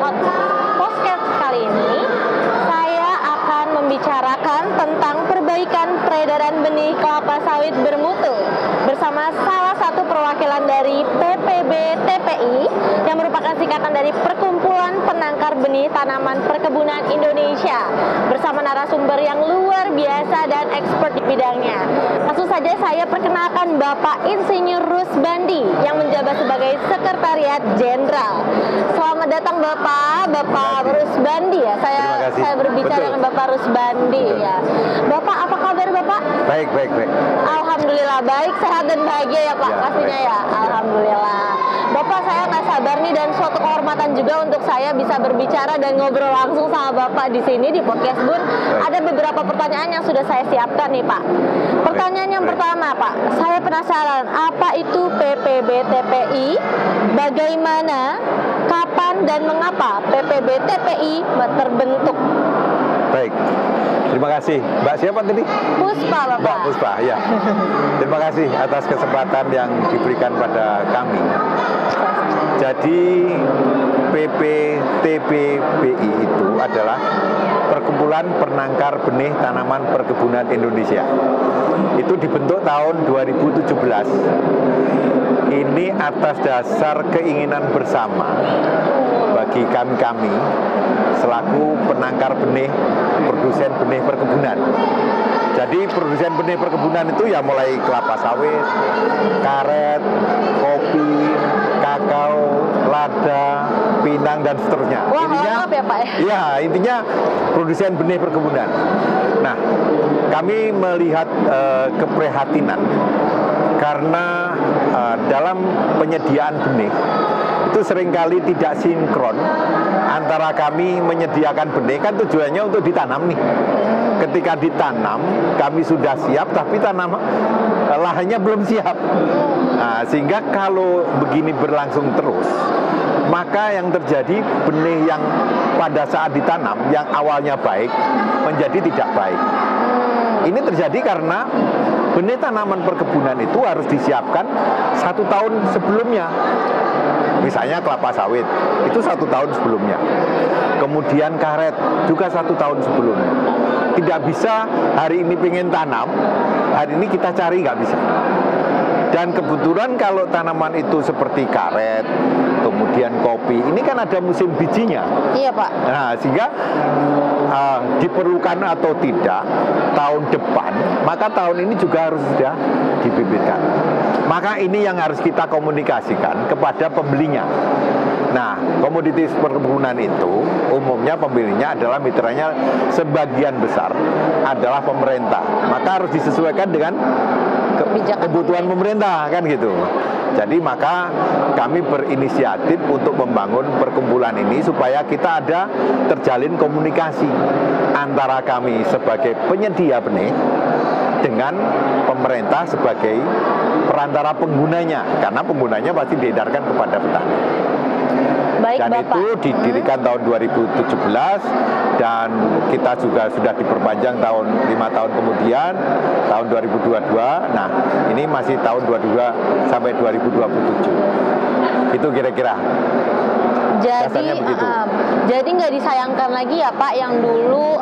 podcast kali ini saya akan membicarakan tentang perbaikan peredaran benih kelapa sawit bermutu bersama salah satu perwakilan dari PPB TPI yang merupakan singkatan dari Perkumpulan Penangkar Benih Tanaman Perkebunan Indonesia bersama narasumber yang luar biasa dan expert di bidangnya. Langsung saja saya perkenalkan Bapak Insinyur Rusbandi yang menjabat sebagai Sekretariat Jenderal. Selamat datang Bapak Rusbandi ya. Saya berbicara dengan Bapak Rusbandi ya. Bapak, apa kabar Bapak? Baik. Alhamdulillah baik, sehat dan bahagia ya Pak, pastinya ya. Alhamdulillah. Bapak, saya nggak sabar nih dan suatu kehormatan juga untuk saya bisa berbicara dan ngobrol langsung sama Bapak di sini di podcast Bun. Ada beberapa pertanyaan yang sudah saya siapkan nih Pak. Pertanyaan yang pertama Pak, saya penasaran apa itu PPB TPI, bagaimana, kapan dan mengapa PPB TPI terbentuk? Baik. Terima kasih. Mbak siapa tadi? Puspa Bapak. Mbak Puspa, ya. Terima kasih atas kesempatan yang diberikan pada kami. Jadi PPTBBI itu adalah Perkumpulan Penangkar Benih Tanaman Perkebunan Indonesia. Itu dibentuk tahun 2017. Ini atas dasar keinginan bersama bagi kami selaku penangkar benih, produsen benih perkebunan. Jadi produsen benih perkebunan itu ya mulai kelapa sawit, karet, kopi, kakao, lada, pinang dan seterusnya. Wah, intinya lengkap ya Pak ya? Iya, intinya produsen benih perkebunan. Nah, kami melihat keprihatinan karena dalam penyediaan benih itu seringkali tidak sinkron antara kami menyediakan benih, kan tujuannya untuk ditanam nih. Ketika ditanam, kami sudah siap, tapi lahannya belum siap. Nah, sehingga kalau begini berlangsung terus, maka yang terjadi benih yang pada saat ditanam, yang awalnya baik, menjadi tidak baik. Ini terjadi karena benih tanaman perkebunan itu harus disiapkan 1 tahun sebelumnya. Misalnya kelapa sawit, itu 1 tahun sebelumnya. Kemudian karet, juga 1 tahun sebelumnya. Tidak bisa hari ini pengen tanam, hari ini kita cari, nggak bisa. Dan kebetulan kalau tanaman itu seperti karet, kemudian kopi, ini kan ada musim bijinya. Iya Pak. Nah, sehingga diperlukan atau tidak tahun depan, maka tahun ini juga harus sudah dibibitkan. Maka ini yang harus kita komunikasikan kepada pembelinya. Nah, komoditi perkebunan itu umumnya pembelinya adalah mitranya sebagian besar adalah pemerintah. Maka harus disesuaikan dengan kebutuhan pemerintah, kan gitu. Jadi maka kami berinisiatif untuk membangun perkumpulan ini supaya kita ada terjalin komunikasi antara kami sebagai penyedia benih dengan pemerintah sebagai perantara penggunanya, karena penggunanya pasti diedarkan kepada petani. Baik, dan Bapak. Itu didirikan tahun 2017 dan kita juga sudah diperpanjang 5 tahun kemudian tahun 2022. Nah, ini masih tahun 22 sampai 2027. Itu kira-kira. Jadi nggak disayangkan lagi ya Pak yang dulu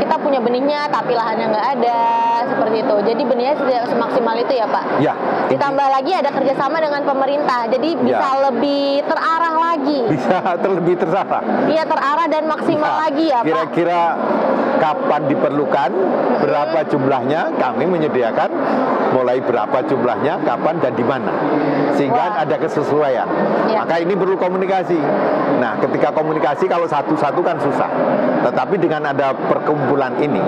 kita punya benihnya tapi lahannya nggak ada seperti itu. Jadi benihnya tidak semaksimal itu ya Pak. Ya. Ditambah lagi ada kerjasama dengan pemerintah. Jadi bisa lebih terarah lagi. Bisa lebih terarah. Iya, terarah dan maksimal lagi ya Pak. Kira-kira kapan diperlukan, berapa jumlahnya, kami menyediakan mulai berapa jumlahnya, kapan dan di mana. Sehingga ada kesesuaian. Ya. Maka ini perlu komunikasi. Nah, ketika komunikasi kalau satu-satu kan susah. Tetapi dengan ada perkumpulan ini,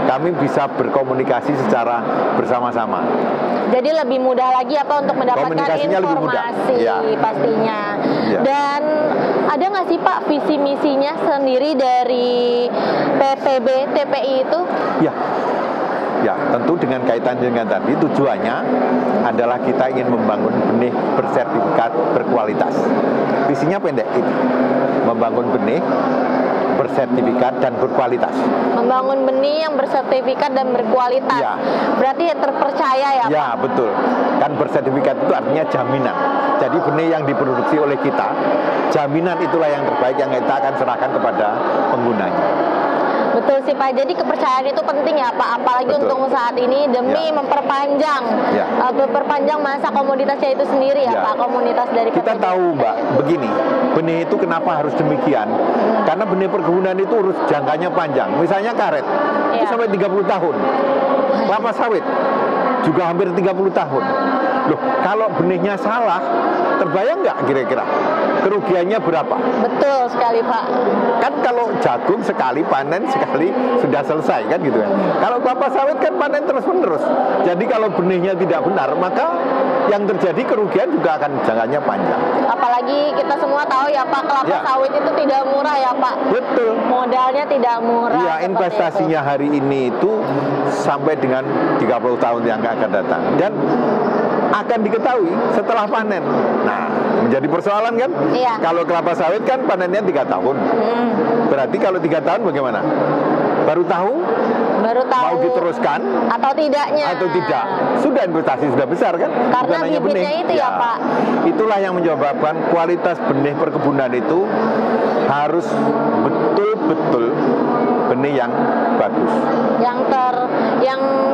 kami bisa berkomunikasi secara bersama-sama. Jadi lebih mudah lagi apa untuk mendapatkan informasi pastinya. Ya. Dan ada nggak sih Pak visi misinya sendiri dari PPB TPI itu? Ya, tentu dengan kaitan dengan tadi tujuannya adalah kita ingin membangun benih bersertifikat berkualitas. Visinya pendek itu, membangun benih bersertifikat dan berkualitas. Membangun benih yang bersertifikat dan berkualitas. Ya. Berarti terpercaya ya Pak? Ya, betul. Kan bersertifikat itu artinya jaminan Jadi benih yang diproduksi oleh kita, jaminan itulah yang terbaik yang kita akan serahkan kepada penggunanya. Betul sih Pak, jadi kepercayaan itu penting ya Pak, apalagi Betul. untuk saat ini demi memperpanjang masa komoditasnya itu sendiri ya Pak, komunitas dari Kita PPB. tahu Mbak, begini, benih itu kenapa harus demikian? Karena benih perkebunan itu urus jangkanya panjang. Misalnya karet, itu sampai 30 tahun. Kelapa sawit juga hampir 30 tahun. Loh, kalau benihnya salah, terbayang nggak kira-kira kerugiannya berapa? Betul sekali Pak. Kan kalau jagung sekali panen sekali sudah selesai kan gitu kan. Kalau kelapa sawit kan panen terus-menerus. Jadi kalau benihnya tidak benar, maka yang terjadi kerugian juga akan jangkanya panjang. Apalagi kita semua tahu ya Pak, kelapa sawit itu tidak murah ya Pak. Betul. Modalnya tidak murah. Iya, investasinya hari ini itu sampai dengan 30 tahun yang akan datang. Dan akan diketahui setelah panen. Nah, menjadi persoalan kan? Iya. Kalau kelapa sawit kan panennya 3 tahun. Berarti kalau 3 tahun bagaimana? Baru tahu mau diteruskan atau tidaknya, atau tidak. Sudah investasi sudah besar kan? Karena bibitnya itu ya Pak. Itulah yang menyebabkan kualitas benih perkebunan itu harus betul-betul benih yang bagus, yang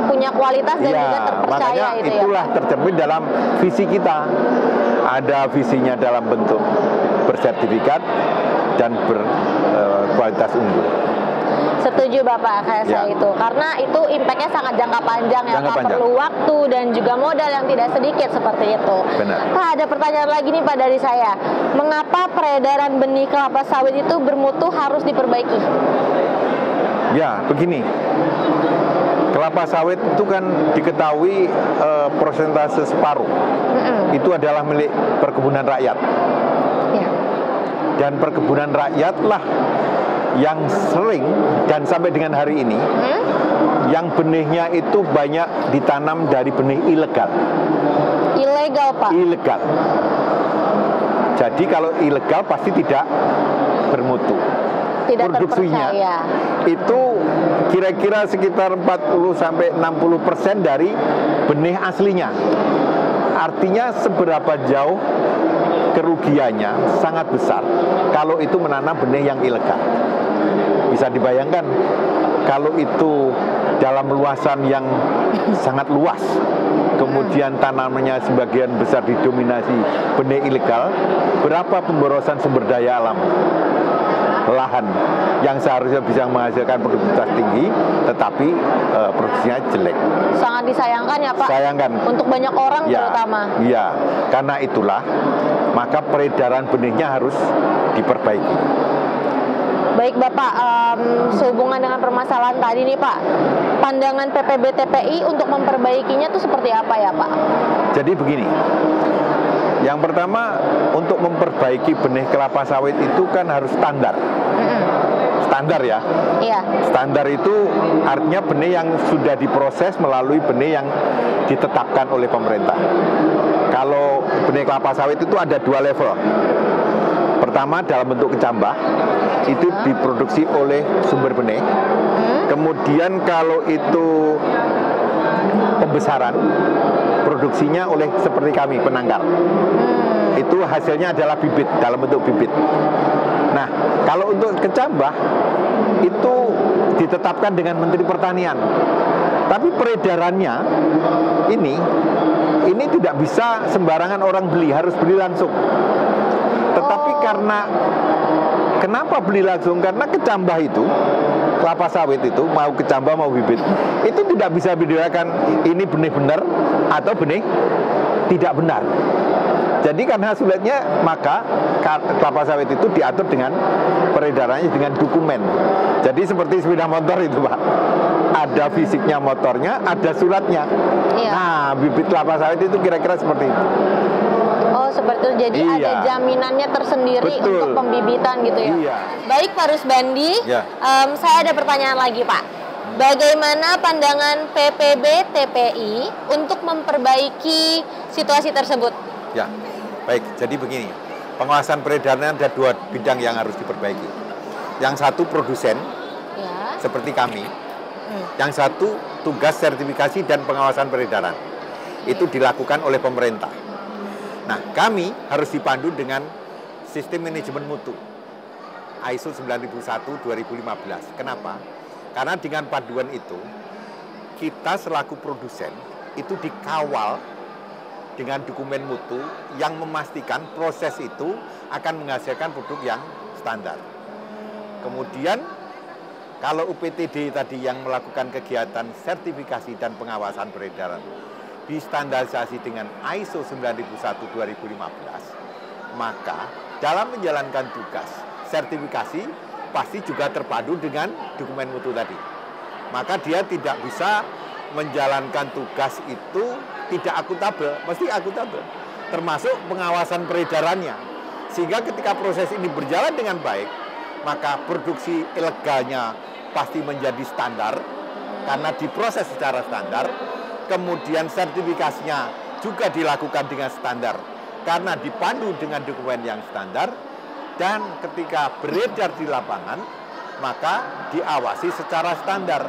punya kualitas dan juga terpercaya. Makanya itu itulah ya, tercermin dalam visi kita. Ada visinya dalam bentuk bersertifikat dan berkualitas unggul. Setuju Bapak saya itu, karena itu impactnya sangat jangka panjang ya Pak, perlu waktu dan juga modal yang tidak sedikit seperti itu. Benar. Pak, ada pertanyaan lagi nih Pak dari saya, mengapa peredaran benih kelapa sawit itu bermutu harus diperbaiki? Ya, begini, kelapa sawit itu kan diketahui persentase separuh itu adalah milik perkebunan rakyat. Ya. Dan perkebunan rakyatlah yang sering dan sampai dengan hari ini yang benihnya itu banyak ditanam dari benih ilegal. Ilegal Pak? Ilegal. Jadi kalau ilegal pasti tidak bermutu. Tidak produksinya terpercaya. Itu kira-kira sekitar 40-60% dari benih aslinya. Artinya seberapa jauh kerugiannya sangat besar kalau itu menanam benih yang ilegal. Bisa dibayangkan kalau itu dalam luasan yang sangat luas, kemudian tanamannya sebagian besar didominasi benih ilegal, berapa pemborosan sumber daya alam, lahan yang seharusnya bisa menghasilkan produktivitas tinggi, tetapi produksinya jelek. Sangat disayangkan ya Pak. Sayangkan. Untuk banyak orang terutama. Iya, karena itulah maka peredaran benihnya harus diperbaiki. Baik Bapak, sehubungan dengan permasalahan tadi nih Pak, pandangan PPB TPI untuk memperbaikinya itu seperti apa ya Pak? Jadi begini, yang pertama untuk memperbaiki benih kelapa sawit itu kan harus standar. Standar ya. Iya. Standar itu artinya benih yang sudah diproses melalui benih yang ditetapkan oleh pemerintah. Kalau benih kelapa sawit itu ada 2 level. Pertama dalam bentuk kecambah, itu diproduksi oleh sumber benih. Kemudian kalau itu pembesaran, produksinya oleh seperti kami, penangkar. Itu hasilnya adalah bibit, dalam bentuk bibit. Nah, kalau untuk kecambah, itu ditetapkan dengan Menteri Pertanian. Tapi peredarannya ini tidak bisa sembarangan orang beli, harus beli langsung. Tetapi kenapa beli langsung? Karena kecambah itu, kelapa sawit itu, mau kecambah mau bibit, itu tidak bisa bedakan ini benih benar atau benih tidak benar. Jadi karena sulitnya, maka kelapa sawit itu diatur dengan peredarannya dengan dokumen. Jadi seperti sepeda motor itu Pak, ada fisiknya motornya, ada suratnya. Iya. Nah, bibit kelapa sawit itu kira-kira seperti itu. Oh seperti itu, jadi ada jaminannya tersendiri. Betul. Untuk pembibitan gitu ya. Iya. Baik Pak Rusbandi, saya ada pertanyaan lagi Pak. Bagaimana pandangan PPB TPI untuk memperbaiki situasi tersebut? Ya, baik. Jadi begini, pengawasan peredaran ada 2 bidang yang harus diperbaiki. Yang satu produsen, seperti kami. Yang satu tugas sertifikasi dan pengawasan peredaran. Itu dilakukan oleh pemerintah. Nah, kami harus dipandu dengan sistem manajemen mutu ISO 9001-2015. Kenapa? Karena dengan panduan itu, kita selaku produsen itu dikawal dengan dokumen mutu yang memastikan proses itu akan menghasilkan produk yang standar. Kemudian, kalau UPTD tadi yang melakukan kegiatan sertifikasi dan pengawasan peredaran distandarisasi dengan ISO 9001-2015, maka dalam menjalankan tugas sertifikasi pasti juga terpadu dengan dokumen mutu tadi. Maka dia tidak bisa menjalankan tugas itu tidak akuntabel, mesti akuntabel. Termasuk pengawasan peredarannya. Sehingga ketika proses ini berjalan dengan baik, maka produksi ilegalnya pasti menjadi standar karena diproses secara standar. Kemudian sertifikasinya juga dilakukan dengan standar karena dipandu dengan dokumen yang standar. Dan ketika beredar di lapangan, maka diawasi secara standar.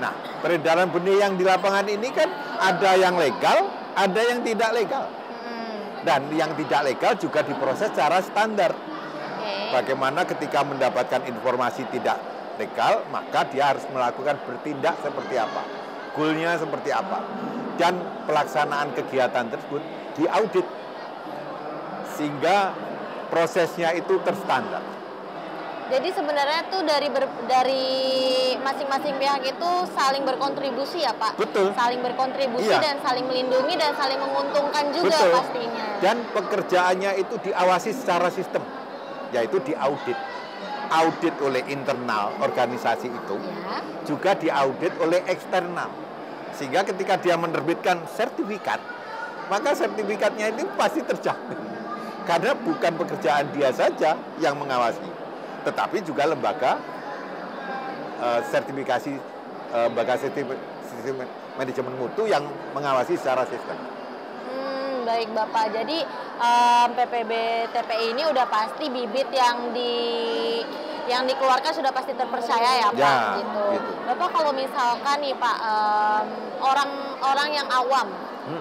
Nah, peredaran benih yang di lapangan ini kan ada yang legal, ada yang tidak legal. Dan yang tidak legal juga diproses secara standar. Bagaimana ketika mendapatkan informasi tidak legal, maka dia harus melakukan bertindak seperti apa, goalnya seperti apa, dan pelaksanaan kegiatan tersebut diaudit sehingga prosesnya itu terstandar. Jadi sebenarnya tuh dari masing-masing pihak itu saling berkontribusi ya Pak? Betul. Saling berkontribusi Iya. Dan saling melindungi dan saling menguntungkan juga. Betul. Pastinya. Dan pekerjaannya itu diawasi secara sistem, yaitu diaudit. Audit oleh internal organisasi itu, ya. Juga diaudit oleh eksternal. Sehingga ketika dia menerbitkan sertifikat, maka sertifikatnya itu pasti terjamin. Karena bukan pekerjaan dia saja yang mengawasi, tetapi juga lembaga sertifikasi, lembaga sistem manajemen mutu yang mengawasi secara sistem. Baik Bapak, jadi PPB TPI ini udah pasti bibit yang dikeluarkan sudah pasti terpercaya ya Pak, ya, gitu. Gitu. Bapak kalau misalkan nih Pak, orang-orang yang awam,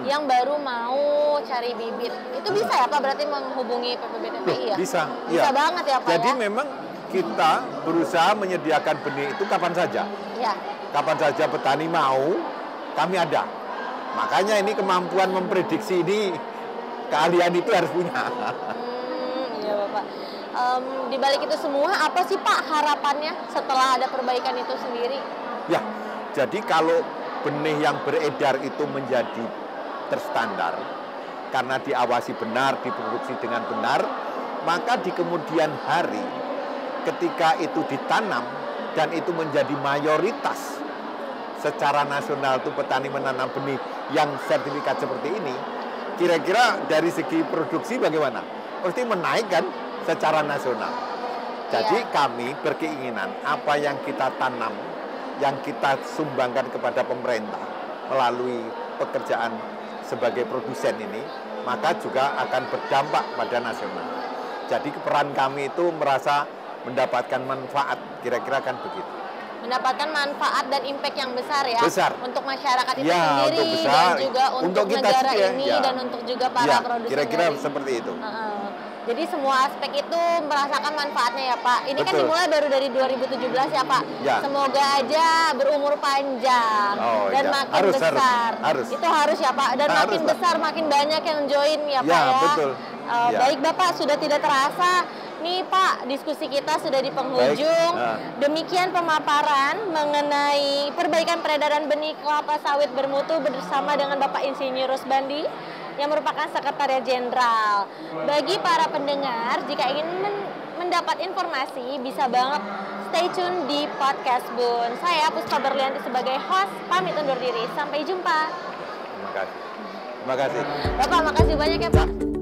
yang baru mau cari bibit, itu bisa ya Pak berarti menghubungi PPB TPI ya? Bisa, bisa banget ya Pak. Jadi ya? memang kita berusaha menyediakan benih itu kapan saja. Ya. Kapan saja petani mau, kami ada. Makanya ini kemampuan memprediksi ini, keahlian itu harus punya. Iya Bapak. Di balik itu semua, apa sih Pak harapannya setelah ada perbaikan itu sendiri? Ya, jadi kalau benih yang beredar itu menjadi terstandar, karena diawasi benar, diproduksi dengan benar, maka di kemudian hari, ketika itu ditanam, dan itu menjadi mayoritas secara nasional itu petani menanam benih yang sertifikat seperti ini, kira-kira dari segi produksi bagaimana? Pasti menaikkan secara nasional. Jadi kami berkeinginan apa yang kita tanam, yang kita sumbangkan kepada pemerintah melalui pekerjaan sebagai produsen ini, maka juga akan berdampak pada nasional. Jadi peran kami itu merasa mendapatkan manfaat, kira-kira kan begitu. Mendapatkan manfaat dan impact yang besar ya, besar. Untuk masyarakat itu ya, sendiri untuk besar. Dan juga untuk negara juga, ini ya. Dan untuk juga para produsen. Kira-kira seperti itu. Jadi semua aspek itu merasakan manfaatnya ya Pak. Ini Betul. Kan dimulai baru dari 2017 ya Pak. Ya. Semoga aja berumur panjang dan makin harus, besar. Harus. Itu harus ya Pak. Dan makin besar makin banyak yang join ya Pak ya. Betul. Baik Bapak, sudah tidak terasa nih Pak, diskusi kita sudah di penghujung. Demikian pemaparan mengenai perbaikan peredaran benih kelapa sawit bermutu bersama dengan Bapak Insinyur Rusbandi yang merupakan Sekretariat Jenderal. Bagi para pendengar, jika ingin mendapat informasi, bisa banget stay tune di podcast Bun. Saya Puspa Berlianti sebagai host, pamit undur diri. Sampai jumpa. Terima kasih. Terima kasih. Bapak, makasih banyak ya Pak.